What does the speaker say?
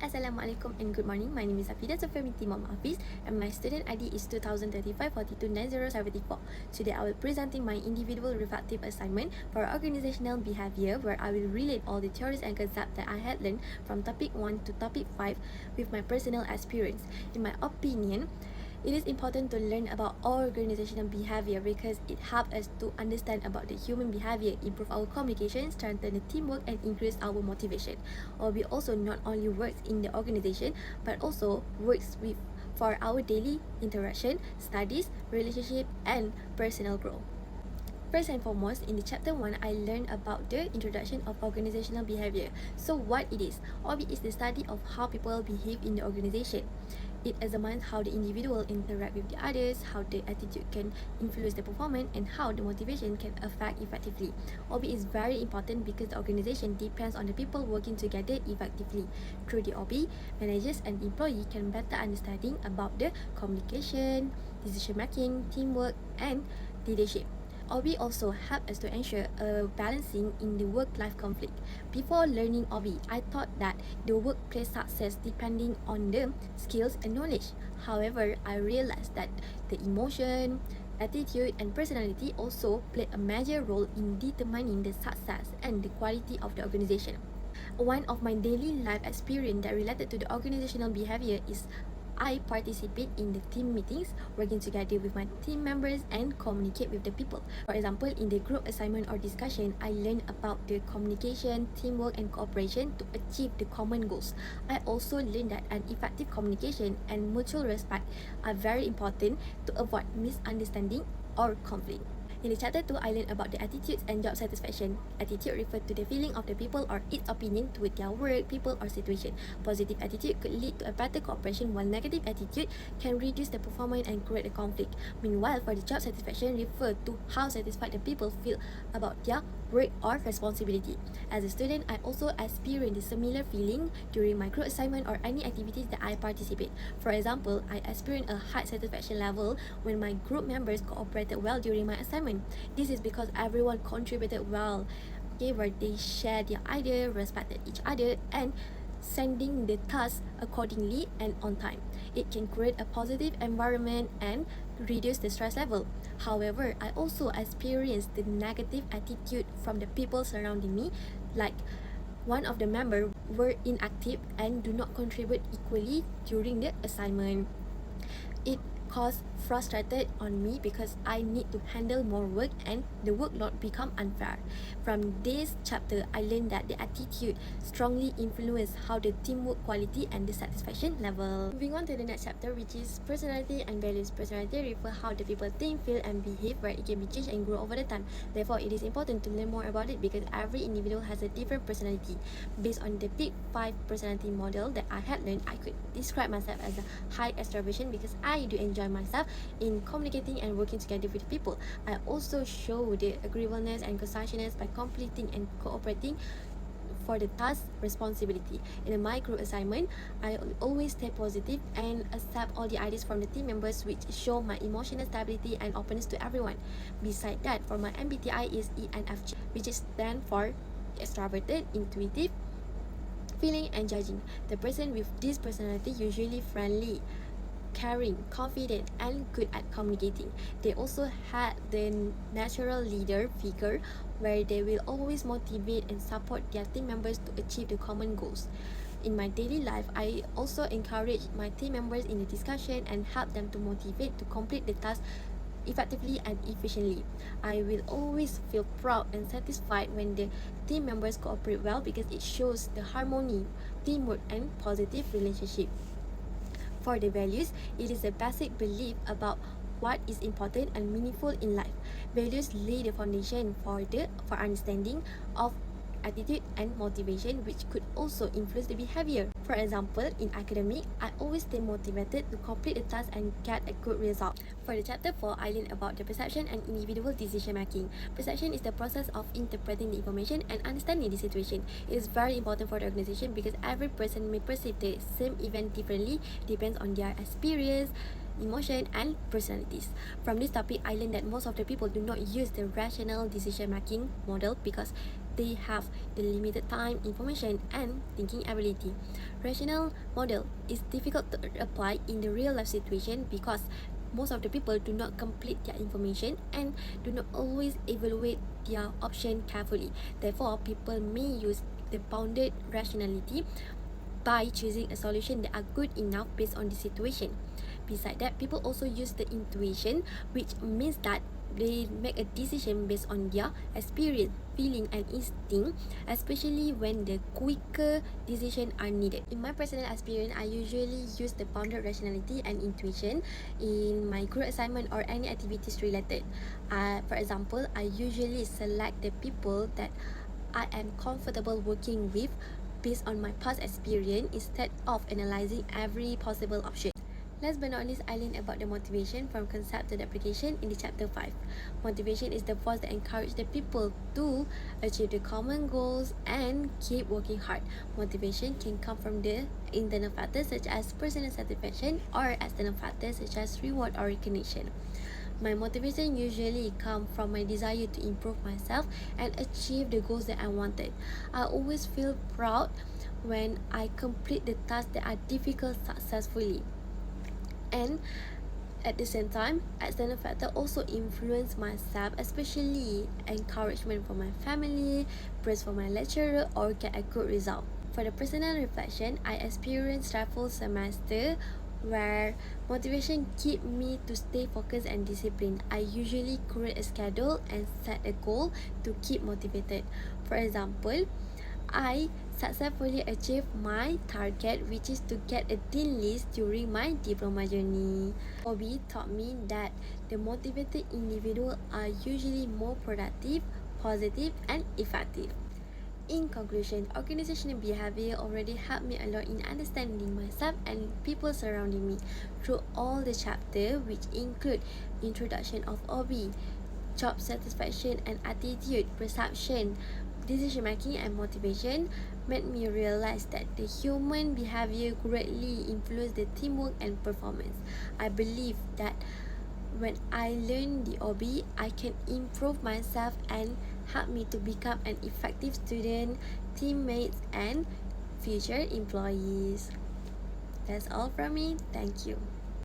Assalamualaikum and good morning. My name is Afidah from Imam Hafiz and my student ID is 2035-429074. Today I will presenting my individual reflective assignment for organizational behavior, where I will relate all the theories and concepts that I had learned from topic 1 to topic 5 with my personal experience. In my opinion, it is important to learn about organizational behavior because it helps us to understand about the human behavior, improve our communication, strengthen the teamwork, and increase our motivation. OB also not only works in the organization but also works with for our daily interaction, studies, relationship, and personal growth. First and foremost, in the chapter 1, I learned about the introduction of organizational behavior. So what it is? OB is the study of how people behave in the organization. It examines how the individual interact with the others, how the attitude can influence the performance, and how the motivation can affect effectively. OB is very important because the organization depends on the people working together effectively. Through the OB, managers and employees can better understanding about the communication, decision making, teamwork, and leadership. OB also help us to ensure a balancing in the work-life conflict. Before learning OB, I thought that the workplace success depending on the skills and knowledge. However, I realized that the emotion, attitude, and personality also play a major role in determining the success and the quality of the organization. One of my daily life experience that related to the organizational behavior is I participate in the team meetings, working together with my team members and communicate with the people. For example, in the group assignment or discussion, I learned about the communication, teamwork, and cooperation to achieve the common goals. I also learned that an effective communication and mutual respect are very important to avoid misunderstanding or conflict. In the chapter 2, I learned about the attitudes and job satisfaction. Attitude refers to the feeling of the people or its opinion toward their work, people, or situation. Positive attitude could lead to a better cooperation, while negative attitude can reduce the performance and create a conflict. Meanwhile, for the job satisfaction refer to how satisfied the people feel about their work or responsibility. As a student, I also experienced a similar feeling during my group assignment or any activities that I participate. For example, I experienced a high satisfaction level when my group members cooperated well during my assignment. This is because everyone contributed well, where they shared their idea, respected each other, and sending the task accordingly and on time. It can create a positive environment and reduce the stress level. However, I also experienced the negative attitude from the people surrounding me, like one of the members were inactive and do not contribute equally during the assignment. It caused frustrated on me because I need to handle more work and the workload become unfair. From this chapter, I learned that the attitude strongly influence how the teamwork quality and the satisfaction level. Moving on to the next chapter, which is personality and values. Personality refer how the people think, feel, and behave, where it can be changed and grow over the time. Therefore, it is important to learn more about it because every individual has a different personality. Based on the Big 5 personality model that I had learned, I could describe myself as a high extroversion because I do enjoy myself in communicating and working together with people. I also show the agreeableness and conciseness by completing and cooperating for the task responsibility. In a micro assignment, I always stay positive and accept all the ideas from the team members, which show my emotional stability and openness to everyone. Besides that, for my MBTI is ENFJ, which is stand for extroverted, intuitive, feeling, and judging. The person with this personality usually friendly, caring, confident, and good at communicating. They also had the natural leader figure, where they will always motivate and support their team members to achieve the common goals. In my daily life, I also encourage my team members in the discussion and help them to motivate to complete the task effectively and efficiently. I will always feel proud and satisfied when the team members cooperate well because it shows the harmony, teamwork, and positive relationship. For the values, it is a basic belief about what is important and meaningful in life. Values lay the foundation for understanding of attitude and motivation, which could also influence the behavior. For example, in academic, I always stay motivated to complete the task and get a good result. For the chapter 4, I learned about the perception and individual decision making. Perception is the process of interpreting the information and understanding the situation. It is very important for the organization because every person may perceive the same event differently, depends on their experience, emotion, and personalities. From this topic, I learned that most of the people do not use the rational decision making model because they have the limited time, information, and thinking ability. Rational model is difficult to apply in the real life situation because most of the people do not complete their information and do not always evaluate their option carefully. Therefore, people may use the bounded rationality by choosing a solution that are good enough based on the situation. Besides that, people also use the intuition, which means that they make a decision based on their experience, feeling, and instinct, especially when the quicker decisions are needed. In my personal experience, I usually use the bounded rationality and intuition in my group assignment or any activities related. For example, I usually select the people that I am comfortable working with based on my past experience instead of analyzing every possible option. Last but not least, I learned about the motivation from concept to the application in the chapter 5. Motivation is the force that encourages the people to achieve the common goals and keep working hard. Motivation can come from the internal factors such as personal satisfaction or external factors such as reward or recognition. My motivation usually comes from my desire to improve myself and achieve the goals that I wanted. I always feel proud when I complete the tasks that are difficult successfully. And at the same time, external factor also influence myself, especially encouragement from my family, praise from my lecturer, or get a good result. For the personal reflection, I experienced stressful semester where motivation keep me to stay focused and disciplined. I usually create a schedule and set a goal to keep motivated. For example, I successfully achieved my target, which is to get a dean list during my diploma journey. Hobby taught me that the motivated individuals are usually more productive, positive, and effective. In conclusion, organizational behavior already helped me a lot in understanding myself and people surrounding me through all the chapters, which include introduction of OB, job satisfaction and attitude, perception, decision making and motivation made me realize that the human behavior greatly influences the teamwork and performance. I believe that when I learn the OB, I can improve myself and help me to become an effective student, teammates, and future employees. That's all from me. Thank you.